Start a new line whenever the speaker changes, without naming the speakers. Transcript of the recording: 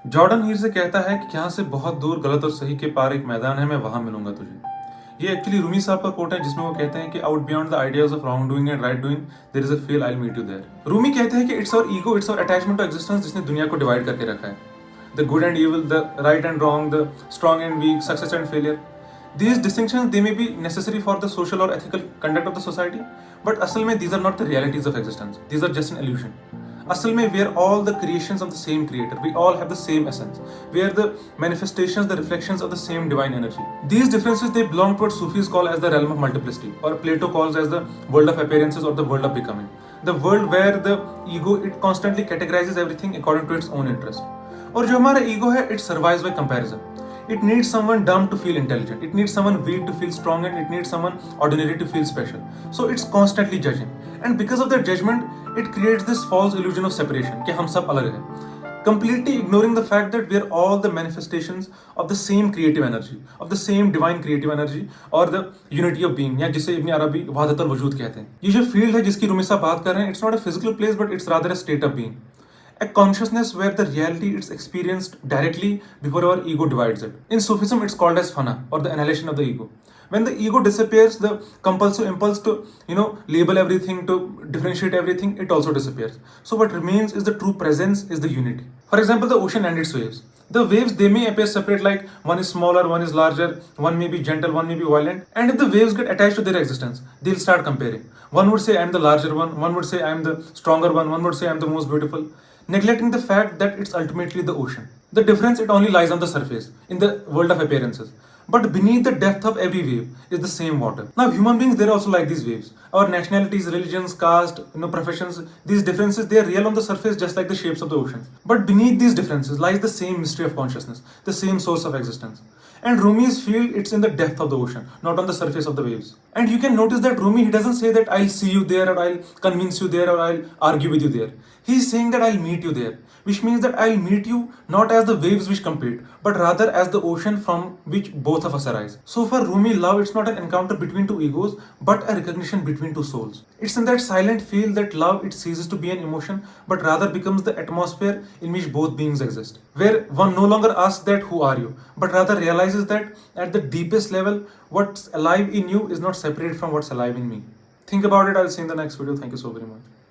Jordan हीर से कहता है कि यहाँ से बहुत दूर गलत और सही के पार एक मैदान है, मैं वहां मिलूंगा तुझे। ये एक्चुअली रूमी साहब का कोट है, जिसमें वो कहते हैं कि out beyond the ideas of wrong doing and right doing there is a field I will meet you there. Rumi कहते हैं कि it's our ego, it's our attachment to existence जिसने दुनिया को डिवाइड करके रखा है। The good and evil, the right and wrong, the strong and weak, success and failure. These distinctions they may be necessary for the social or ethical conduct of the society, but असल में these are not the realities of existence. These are just an illusion. असल में we are all the creations of the same creator. We all have the same essence. We are the manifestations, the reflections of the same divine energy. These differences they belong to what Sufis call as the realm of multiplicity, or Plato calls as the world of appearances or the world of becoming. The world where the ego it constantly categorizes everything according to its own interest. और जो हमारा ego है it survives by comparison. It needs someone dumb to feel intelligent, it needs someone weak to feel strong and it needs someone ordinary to feel special. So it's constantly judging and because of that judgment it creates this false illusion of separation कि हम सब अलग हैं, completely ignoring the fact that we are all the manifestations of the same creative energy, of the same divine creative energy or the unity of being, या जिसे इब्न अरबी वहादतुल वजूद कहते हैं। ये जो फील्ड है जिसकी रूमी साहब बात कर रहे हैं, it's not a physical place but it's rather a state of being, a consciousness where the reality is experienced directly before our ego divides it. In Sufism, it's called as fana or the annihilation of the ego. When the ego disappears, the compulsive impulse to label everything, to differentiate everything, it also disappears. So what remains is the true presence, is the unity. For example, the ocean and its waves. The waves they may appear separate, like one is smaller, one is larger, one may be gentle, one may be violent. And if the waves get attached to their existence, they'll start comparing. One would say I am the larger one would say I am the stronger one would say I am the most beautiful, neglecting the fact that it's ultimately the ocean. The difference it only lies on the surface, in the world of appearances. But beneath the depth of every wave is the same water. Now human beings they're also like these waves. Our nationalities, religions, caste, professions, these differences they are real on the surface just like the shapes of the ocean. But beneath these differences lies the same mystery of consciousness, the same source of existence. And Rumi's field, it's in the depth of the ocean, not on the surface of the waves. And you can notice that Rumi, he doesn't say that I'll see you there or I'll convince you there or I'll argue with you there. He's saying that I'll meet you there, which means that I'll meet you not as the waves which compete, but rather as the ocean from which both of us arise. So for Rumi, love, it's not an encounter between two egos, but a recognition between two souls. It's in that silent feel that love, it ceases to be an emotion, but rather becomes the atmosphere in which both beings exist. Where one no longer asks that, who are you? But rather realizes that at the deepest level, what's alive in you is not separate from what's alive in me. Think about it. I'll see you in the next video. Thank you so very much.